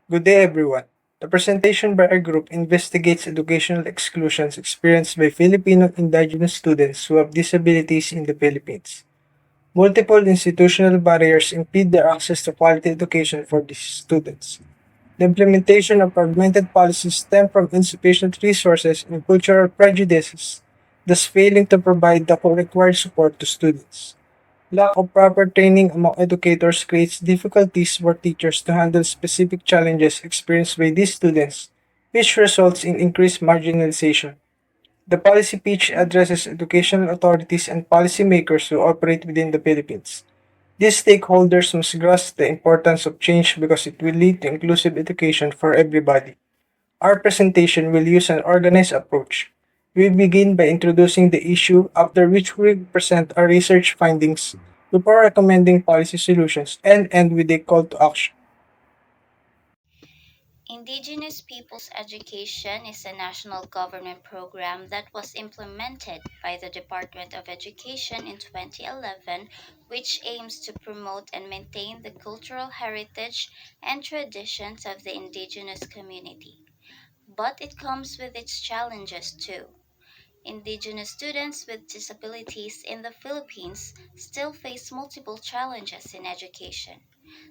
Good day, everyone. The presentation by our group investigates educational exclusions experienced by Filipino indigenous students who have disabilities in the Philippines. Multiple institutional barriers impede their access to quality education for these students. The implementation of fragmented policies stem from insufficient resources and cultural prejudices, thus failing to provide the required support to students. Lack of proper training among educators creates difficulties for teachers to handle specific challenges experienced by these students, which results in increased marginalization. The policy pitch addresses educational authorities and policymakers who operate within the Philippines. These stakeholders must grasp the importance of change because it will lead to inclusive education for everybody. Our presentation will use an organized approach. We begin by introducing the issue, after which we present our research findings before recommending policy solutions, and end with a call to action. Indigenous Peoples Education is a national government program that was implemented by the Department of Education in 2011, which aims to promote and maintain the cultural heritage and traditions of the indigenous community. But it comes with its challenges too. Indigenous students with disabilities in the Philippines still face multiple challenges in education.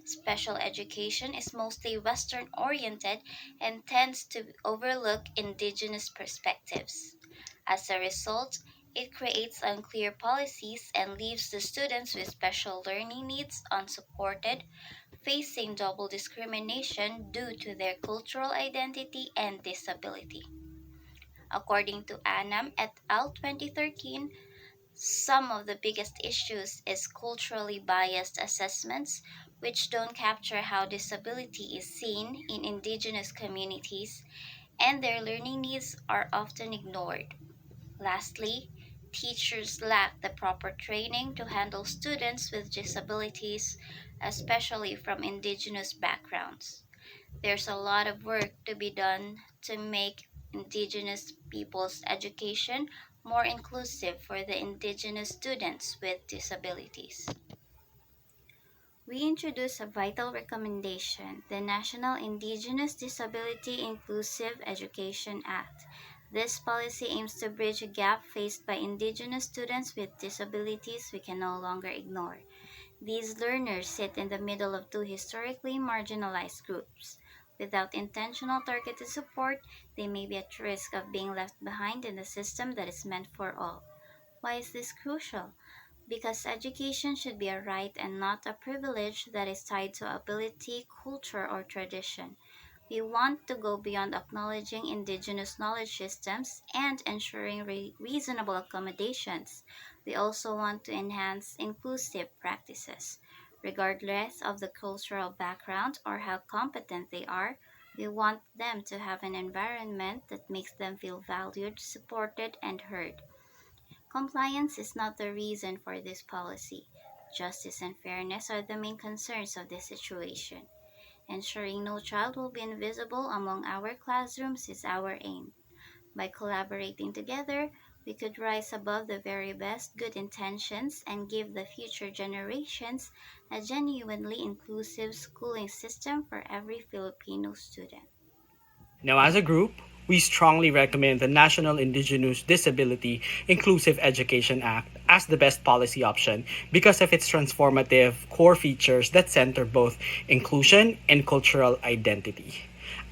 Special education is mostly Western oriented and tends to overlook Indigenous perspectives. As a result, it creates unclear policies and leaves the students with special learning needs unsupported, facing double discrimination due to their cultural identity and disability. According to Annam et al. 2013, some of the biggest issues is culturally biased assessments, which don't capture how disability is seen in indigenous communities, and their learning needs are often ignored. Lastly, teachers lack the proper training to handle students with disabilities, especially from indigenous backgrounds. There's a lot of work to be done to make Indigenous people's education more inclusive for the Indigenous students with disabilities. We introduce a vital recommendation, the National Indigenous Disability Inclusive Education Act. This policy aims to bridge a gap faced by Indigenous students with disabilities we can no longer ignore. These learners sit in the middle of two historically marginalized groups. Without intentional targeted support, they may be at risk of being left behind in a system that is meant for all. Why is this crucial? Because education should be a right and not a privilege that is tied to ability, culture, or tradition. We want to go beyond acknowledging indigenous knowledge systems and ensuring reasonable accommodations. We also want to enhance inclusive practices. Regardless of the cultural background or how competent they are, we want them to have an environment that makes them feel valued, supported, and heard. Compliance is not the reason for this policy. Justice and fairness are the main concerns of this situation. Ensuring no child will be invisible among our classrooms is our aim. By collaborating together, we could rise above the very best good intentions and give the future generations a genuinely inclusive schooling system for every Filipino student. Now, as a group, we strongly recommend the National Indigenous Disability Inclusive Education Act as the best policy option because of its transformative core features that center both inclusion and cultural identity.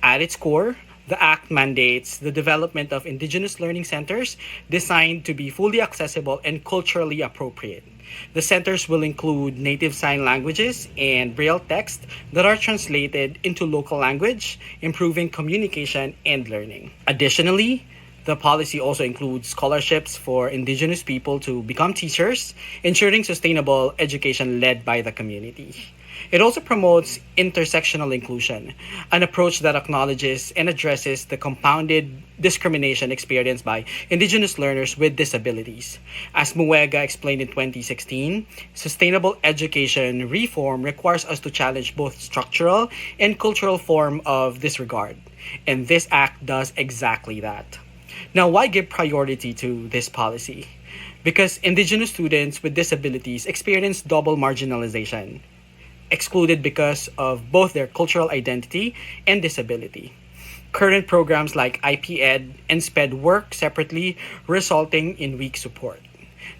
At its core, the Act mandates the development of Indigenous learning centers designed to be fully accessible and culturally appropriate. The centers will include native sign languages and braille text that are translated into local language, improving communication and learning. Additionally, the policy also includes scholarships for Indigenous people to become teachers, ensuring sustainable education led by the community. It also promotes intersectional inclusion, an approach that acknowledges and addresses the compounded discrimination experienced by Indigenous learners with disabilities. As Muega explained in 2016, sustainable education reform requires us to challenge both structural and cultural form of disregard. And this act does exactly that. Now, why give priority to this policy? Because Indigenous students with disabilities experience double marginalization. excluded because of both their cultural identity and disability. Current programs like IPEd and SPED work separately, resulting in weak support.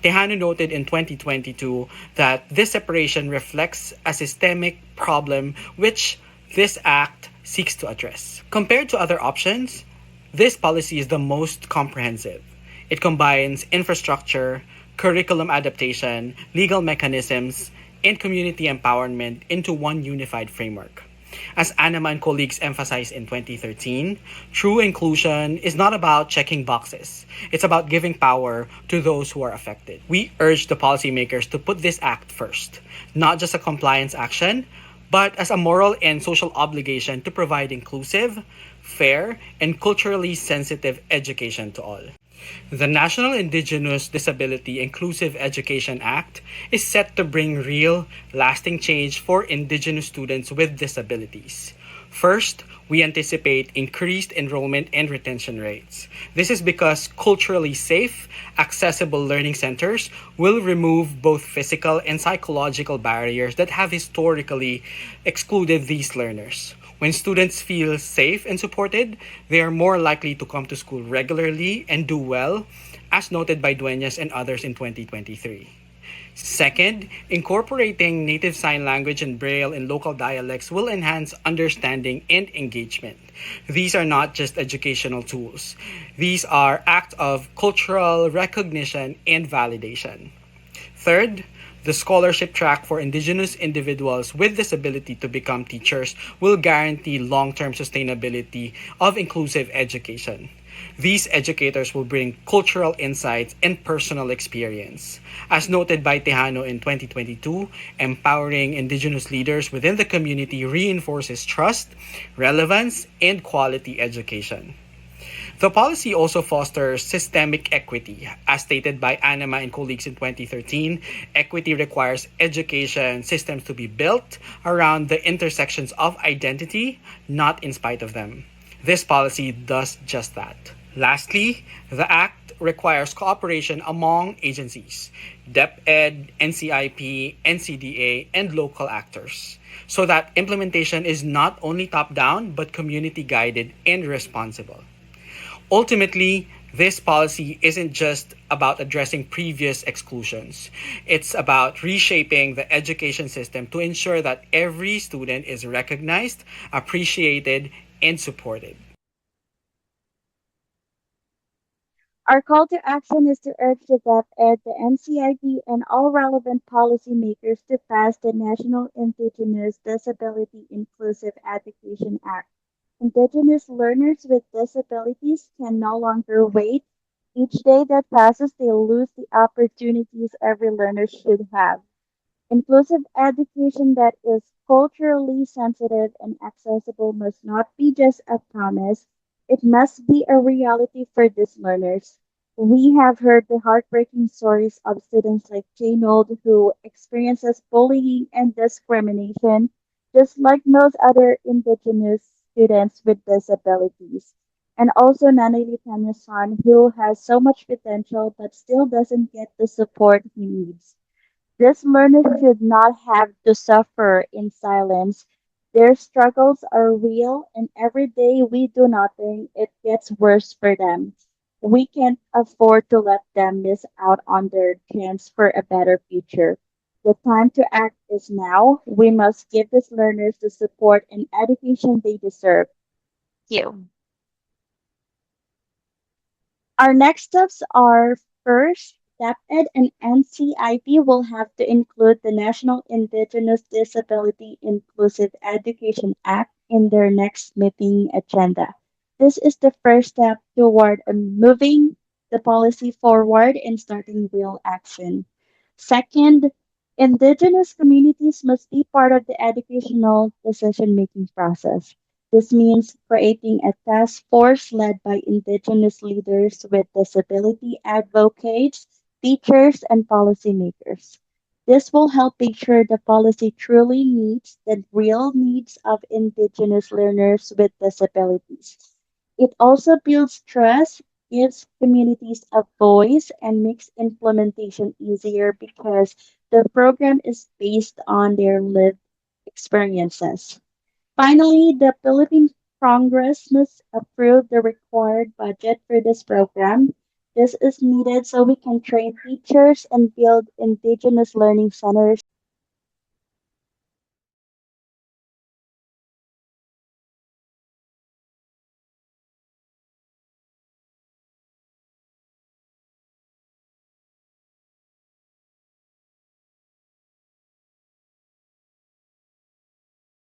Tejano noted in 2022 that this separation reflects a systemic problem which this act seeks to address. Compared to other options, this policy is the most comprehensive. It combines infrastructure, curriculum adaptation, legal mechanisms, and community empowerment into one unified framework. As Anima and colleagues emphasized in 2013, true inclusion is not about checking boxes. It's about giving power to those who are affected. We urge the policymakers to put this act first, not just a compliance action, but as a moral and social obligation to provide inclusive, fair, and culturally sensitive education to all. The National Indigenous Disability Inclusive Education Act is set to bring real, lasting change for Indigenous students with disabilities. First, we anticipate increased enrollment and retention rates. This is because culturally safe, accessible learning centers will remove both physical and psychological barriers that have historically excluded these learners. When students feel safe and supported, they are more likely to come to school regularly and do well, as noted by Dueñas and others in 2023. Second, incorporating native sign language and braille in local dialects will enhance understanding and engagement. These are not just educational tools. These are acts of cultural recognition and validation. Third, the scholarship track for Indigenous individuals with disability to become teachers will guarantee long-term sustainability of inclusive education. These educators will bring cultural insights and personal experience. As noted by Tejano in 2022, empowering Indigenous leaders within the community reinforces trust, relevance, and quality education. The policy also fosters systemic equity. As stated by Anima and colleagues in 2013, equity requires education systems to be built around the intersections of identity, not in spite of them. This policy does just that. Lastly, the Act requires cooperation among agencies, DepEd, NCIP, NCDA, and local actors, so that implementation is not only top-down but community-guided and responsible. Ultimately, this policy isn't just about addressing previous exclusions. It's about reshaping the education system to ensure that every student is recognized, appreciated, and supported. Our call to action is to urge the DepEd, the NCIP, and all relevant policymakers to pass the National Indigenous Disability Inclusive Education Act. Indigenous learners with disabilities can no longer wait. Each day that passes, they lose the opportunities every learner should have. Inclusive education that is culturally sensitive and accessible must not be just a promise, it must be a reality for these learners. We have heard the heartbreaking stories of students like Janold who experiences bullying and discrimination, just like most other Indigenous students with disabilities. And also Nanay Litania's son, who has so much potential but still doesn't get the support he needs. These learners should not have to suffer in silence. Their struggles are real, and every day we do nothing, it gets worse for them. We can't afford to let them miss out on their chance for a better future. The time to act is now. We must give these learners the support and education they deserve. Thank you. Our next steps are first, DepEd and NCIP will have to include the National Indigenous Disability Inclusive Education Act in their next meeting agenda. This is the first step toward moving the policy forward and starting real action. Second, Indigenous communities must be part of the educational decision making process. This means creating a task force led by Indigenous leaders with disability advocates, teachers, and policymakers. This will help make sure the policy truly meets the real needs of Indigenous learners with disabilities. It also builds trust, gives communities a voice, and makes implementation easier because the program is based on their lived experiences. Finally, the Philippine Congress must approve the required budget for this program. This is needed so we can train teachers and build indigenous learning centers